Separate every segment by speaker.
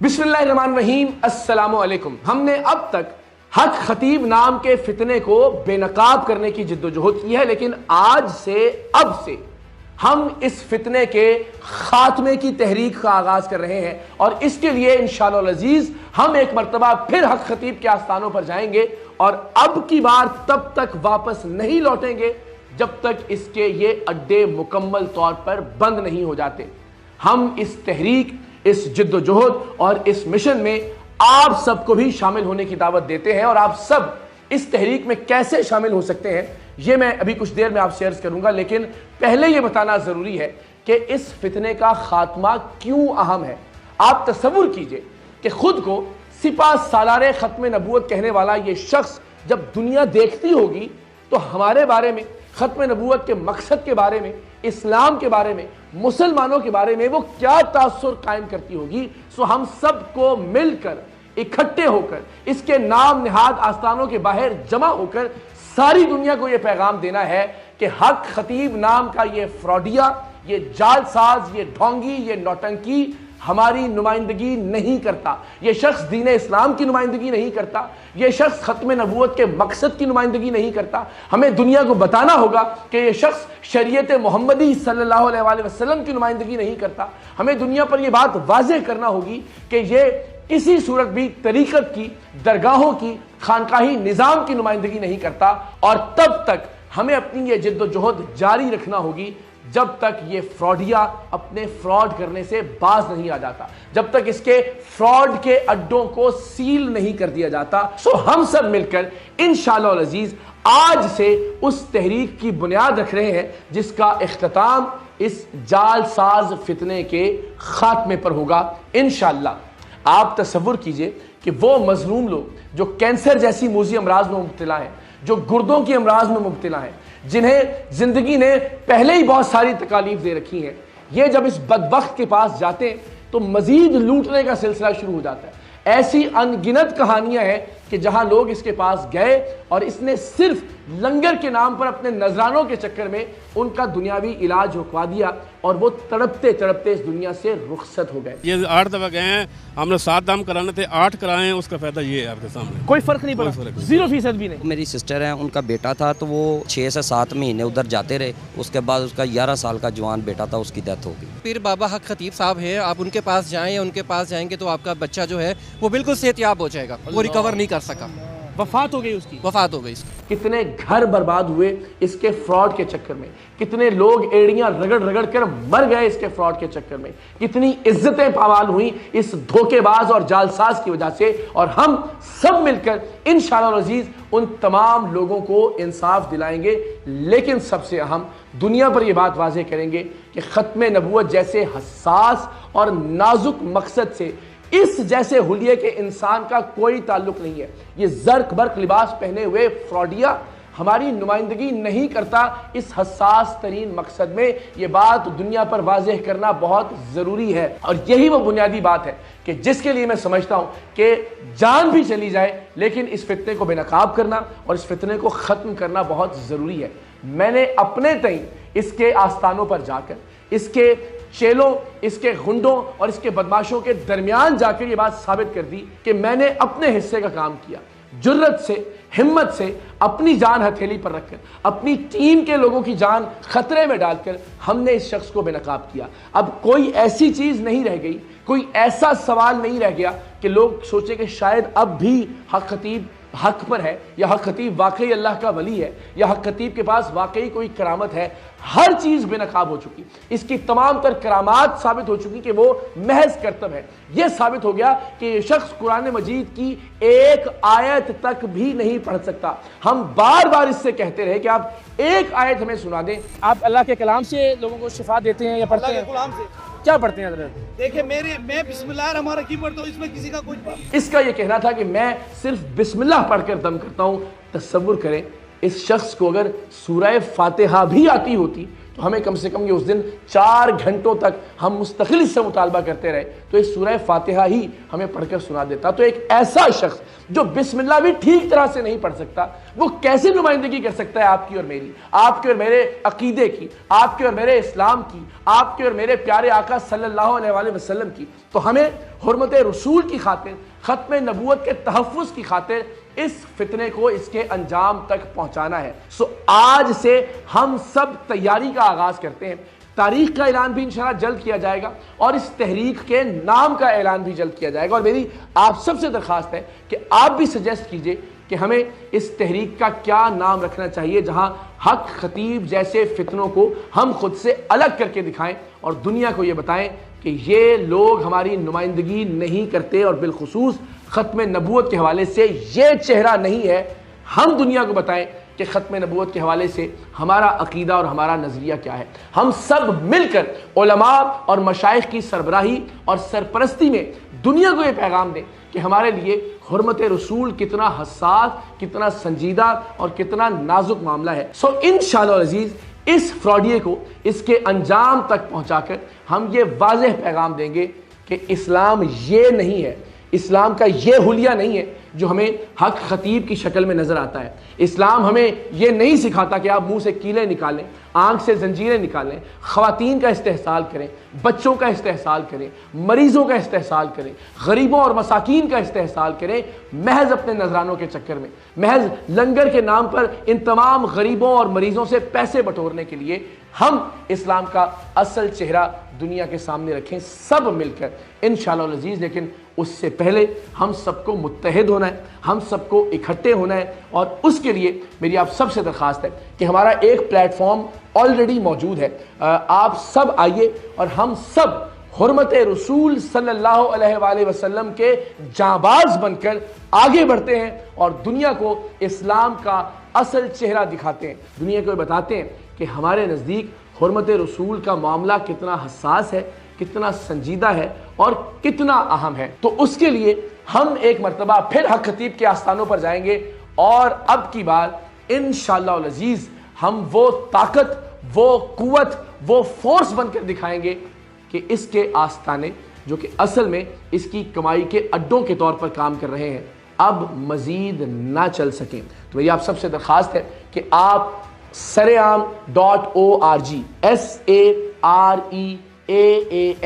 Speaker 1: बिस्मिल्लाहिर्रहमानिर्रहीम, अस्सलामु अलैकुम। हमने अब तक हक खतीब नाम के फितने को बेनकाब करने की जिद्दोजहद की है, लेकिन आज से अब से हम इस फितने के खात्मे की तहरीक का आगाज कर रहे हैं और इसके लिए इंशाअल्लाह अज़ीज हम एक मर्तबा फिर हक खतीब के आस्थानों पर जाएंगे और अब की बार तब तक वापस नहीं लौटेंगे जब तक इसके ये अड्डे मुकम्मल तौर पर बंद नहीं हो जाते। हम इस तहरीक, इस जिद्दोजहद और इस मिशन में आप सबको भी शामिल होने की दावत देते हैं और आप सब इस तहरीक में कैसे शामिल हो सकते हैं ये मैं अभी कुछ देर में आपसे अर्ज करूंगा, लेकिन पहले ये बताना जरूरी है कि इस फितने का खात्मा क्यों अहम है। आप तसव्वुर कीजिए कि खुद को सिपा सालारे खत्म नबूवत कहने वाला ये शख्स जब दुनिया देखती होगी तो हमारे बारे में, खत्म नबूवत के मकसद के बारे में, इस्लाम के बारे में, मुसलमानों के बारे में वो क्या तासुर कायम करती होगी। सो हम सबको मिलकर इकट्ठे होकर इसके नाम निहाद आस्थानों के बाहर जमा होकर सारी दुनिया को ये पैगाम देना है कि हक खतीब नाम का ये फ्रॉडिया, ये जालसाज, ये ढोंगी, ये नौटंकी हमारी नुमाइंदगी नहीं करता। ये शख्स दीन इस्लाम की नुमाइंदगी नहीं करता, ये शख्स खत्म नबूवत के मकसद की नुमाइंदगी नहीं करता। हमें दुनिया को बताना होगा कि ये शख्स शरीयत मोहम्मदी सल्लल्लाहु अलैहि वसल्लम की नुमाइंदगी नहीं करता। हमें दुनिया पर यह बात वाज़ेह करना होगी कि ये किसी सूरत भी तरीक़त की, दरगाहों की, खानकाही निज़ाम की नुमाइंदगी नहीं करता। और तब तक हमें अपनी ये जिद्दोजहद जारी रखना होगी जब तक ये फ्रॉडिया अपने फ्रॉड करने से बाज नहीं आ जाता, जब तक इसके फ्रॉड के अड्डों को सील नहीं कर दिया जाता। सो हम सब मिलकर इंशाअल्लाह अज़ीज आज से उस तहरीक की बुनियाद रख रहे हैं जिसका इख्तिताम इस जालसाज फितने के खात्मे पर होगा इंशाअल्लाह। आप तसव्वुर कीजिए कि वो मजलूम लोग जो कैंसर जैसी मूजी अमराज में मुब्तला हैं, जो गुर्दों की अमराज में मुब्तला हैं, जिन्हें जिंदगी ने पहले ही बहुत सारी तकालीफ दे रखी हैं, ये जब इस बदबख्त के पास जाते हैं तो मजीद लूटने का सिलसिला शुरू हो जाता है। ऐसी अनगिनत कहानियां हैं कि जहां लोग इसके पास गए और इसने सिर्फ लंगर के नाम पर अपने नजरानों के चक्कर में उनका दुनियावी इलाज रुकवा दिया और वो तड़पते तड़पते इस दुनिया से रुखसत हो गए।
Speaker 2: ये 8 दफा गए हैं, हमने 7 दाम कराने थे, 8 कराए हैं, उसका फायदा ये है आपके सामने।
Speaker 1: कोई फर्क नहीं पड़ा, 0% भी नहीं।
Speaker 3: मेरी सिस्टर है, उनका बेटा था तो वो 6 से 7 महीने उधर जाते रहे, उसके बाद उसका 11 साल का जवान बेटा था, उसकी डेथ हो गई।
Speaker 4: पीर बाबा हक खतीब साहब है, आप उनके पास जाएं या उनके पास जाएंगे तो आपका बच्चा जो है वो बिल्कुल सेहतयाब हो जाएगा। वो रिकवर नहीं कर सका,
Speaker 1: वफात हो गई उसकी,
Speaker 4: वफात हो गई इसकी।
Speaker 1: कितने घर बर्बाद हुए इसके फ्रॉड के चक्कर में, कितने लोग एड़ियां रगड़ रगड़ कर मर गए इसके फ्रॉड के चक्कर में, कितनी इज्जतें पामाल हुई इस धोखेबाज और जालसाज की वजह से। और हम सब मिलकर इंशाअल्लाह अज़ीज उन तमाम लोगों को इंसाफ दिलाएंगे, लेकिन सबसे अहम दुनिया पर यह बात वाज़ेह करेंगे कि खत्म नबूवत जैसे हसास और नाजुक मकसद से इस जैसे हुलिये के इंसान का कोई ताल्लुक नहीं है। ये जर्क बर्क लिबास पहने हुए फ्रॉडिया हमारी नुमाइंदगी नहीं करता इस हसास तरीन मकसद में। ये बात दुनिया पर वाज़ेह करना बहुत ज़रूरी है और यही वो बुनियादी बात है कि जिसके लिए मैं समझता हूँ कि जान भी चली जाए लेकिन इस फितने को बेनकाब करना और इस फितने को ख़त्म करना बहुत ज़रूरी है। मैंने अपने तय इसके आस्थानों पर जाकर इसके चेलों, इसके गुंडों और इसके बदमाशों के दरमियान जाकर ये बात साबित कर दी कि मैंने अपने हिस्से का काम किया। जुर्रत से, हिम्मत से, अपनी जान हथेली पर रखकर, अपनी टीम के लोगों की जान खतरे में डालकर हमने इस शख्स को बेनकाब किया। अब कोई ऐसी चीज नहीं रह गई, कोई ऐसा सवाल नहीं रह गया कि लोग सोचे कि शायद अब भी हक खतीब हक पर है या हक खतीब वाकई अल्लाह का वली है या हक खतीब के पास वाकई कोई करामत है। हर चीज बेनकाब हो चुकी, इसकी तमाम तर करामात साबित हो चुकी कि वो महज करतब है। यह साबित हो गया कि ये शख्स कुरान मजीद की एक आयत तक भी नहीं पढ़ सकता। हम बार बार इससे कहते रहे कि आप एक आयत हमें सुना दें।
Speaker 5: आप अल्लाह के कलाम से लोगों को शिफा देते हैं या पढ़ते हैं?
Speaker 6: कलाम से
Speaker 5: क्या पढ़ते हैं हज़रत?
Speaker 6: देखिए मैं बिस्मिल्लाहिर्रहमानिर्रहीम पढ़ता हूँ, इसमें किसी का कुछ।
Speaker 1: इसका यह कहना था कि मैं सिर्फ बिस्मिल्लाह पढ़कर दम करता हूँ। तसव्वुर करें इस शख्स को अगर सूरह फातिहा भी आती होती تو ہمیں کم سے کم یہ اس دن 4 گھنٹوں تک ہم مستقل اس سے مطالبہ کرتے رہے تو اس سورہ فاتحہ ہی ہمیں پڑھ کر سنا دیتا. تو ایک ایسا شخص جو بسم اللہ بھی ٹھیک طرح سے نہیں پڑھ سکتا وہ کیسے نمائندگی کر سکتا ہے آپ کی اور میری, آپ کے اور میرے عقیدے کی, آپ کے اور میرے اسلام کی, آپ کے اور میرے پیارے آقا صلی اللہ علیہ وآلہ وسلم کی. تو ہمیں حرمت رسول کی خاطر, ختم نبوت کے تحفظ کی خاطر اس فتنے کو اس کے انجام تک پہنچانا ہے. آج سے ہم سب تیاری کا آغاز کرتے ہیں. تاریخ کا اعلان بھی انشاءاللہ جلد کیا جائے گا اور اس تحریک کے نام کا اعلان بھی جلد کیا جائے گا. اور میری آپ سب سے درخواست ہے کہ آپ بھی سجیسٹ کیجئے کہ ہمیں اس تحریک کا کیا نام رکھنا چاہیے جہاں حق خطیب جیسے فتنوں کو ہم خود سے الگ کر کے دکھائیں اور دنیا کو یہ بتائیں کہ یہ لوگ ہماری نمائندگی نہیں کرتے, اور بالخصوص ختم نبوت کے حوالے سے یہ چہرہ نہیں ہے. ہم دنیا کو بتائیں کہ ختم نبوت کے حوالے سے ہمارا عقیدہ اور ہمارا نظریہ کیا ہے. ہم سب مل کر علماء اور مشائخ کی سربراہی اور سرپرستی میں دنیا کو یہ پیغام دیں کہ ہمارے لیے حرمت رسول کتنا حساس, کتنا سنجیدہ اور کتنا نازک معاملہ ہے. انشاءاللہ العزیز اس فراڈیے کو اس کے انجام تک پہنچا کر ہم یہ واضح پیغام دیں گے کہ اسلام یہ نہیں ہے, اسلام کا یہ حلیہ نہیں ہے جو ہمیں حق خطیب کی شکل میں نظر آتا ہے. اسلام ہمیں یہ نہیں سکھاتا کہ آپ منہ سے کیلیں نکالیں, آنکھ سے زنجیریں نکالیں, خواتین کا استحصال کریں, بچوں کا استحصال کریں, مریضوں کا استحصال کریں, غریبوں اور مساکین کا استحصال کریں, محض اپنے نذرانوں کے چکر میں, محض لنگر کے نام پر ان تمام غریبوں اور مریضوں سے پیسے بٹورنے کے لیے ہم اسلام کا اصل چہرہ دنیا کے سامنے رکھیں سب مل کر انشاءاللہ العزیز. لیکن اس سے پہلے ہم سب کو متحد ہونا ہے, ہم سب کو اکٹھے ہونا ہے, اور اس کے لیے میری آپ سب سے درخواست ہے کہ ہمارا ایک پلیٹ فارم آلریڈی موجود ہے. آپ سب آئیے اور ہم سب حرمت رسول صلی اللہ علیہ وآلہ وسلم کے جانباز بن کر آگے بڑھتے ہیں اور دنیا کو اسلام کا اصل چہرہ دکھاتے ہیں. دنیا کو بتاتے ہیں کہ ہمارے نزدیک حرمت رسول کا معاملہ کتنا حساس ہے, کتنا سنجیدہ ہے اور کتنا اہم ہے. تو اس کے لیے ہم ایک مرتبہ پھر حق خطیب کے آستانوں پر جائیں گے اور اب کی بار انشاءاللہ العزیز ہم وہ طاقت, وہ قوت, وہ فورس بن کر دکھائیں گے کہ اس کے آستانے جو کہ اصل میں اس کی کمائی کے اڈوں کے طور پر کام کر رہے ہیں اب مزید نہ چل سکیں. تو میری آپ سب سے درخواست ہے کہ آپ saream.org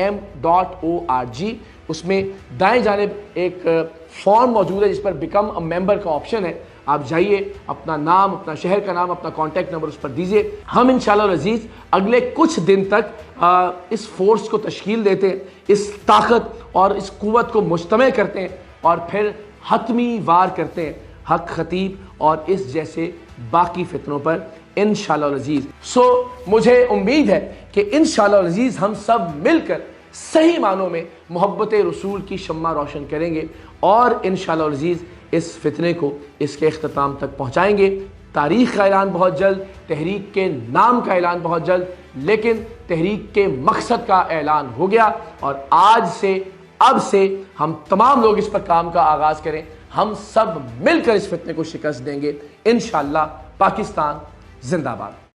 Speaker 1: saream.org اس میں دائیں جانب ایک فارم موجود ہے جس پر بیکم اے ممبر کا آپشن ہے. آپ جائیے, اپنا نام, اپنا شہر کا نام, اپنا کانٹیکٹ نمبر اس پر دیجئے. ہم انشاءاللہ العزیز اگلے کچھ دن تک اس فورس کو تشکیل دیتے ہیں, اس طاقت اور اس قوت کو مجتمع کرتے ہیں اور پھر حتمی وار کرتے ہیں حق خطیب اور اس جیسے باقی فتنوں پر انشاءاللہ العزیز. مجھے امید ہے کہ انشاءاللہ العزیز ہم سب مل کر صحیح معنوں میں محبت رسول کی شمع روشن کریں گے اور انشاءاللہ العزیز اس فتنے کو اس کے اختتام تک پہنچائیں گے. تاریخ کا اعلان بہت جلد, تحریک کے نام کا اعلان بہت جلد, لیکن تحریک کے مقصد کا اعلان ہو گیا اور آج سے اب سے ہم تمام لوگ اس پر کام کا آغاز کریں. ہم سب مل کر اس فتنے کو شکست دیں گے انشاءاللہ. پاکستان زندہ باد.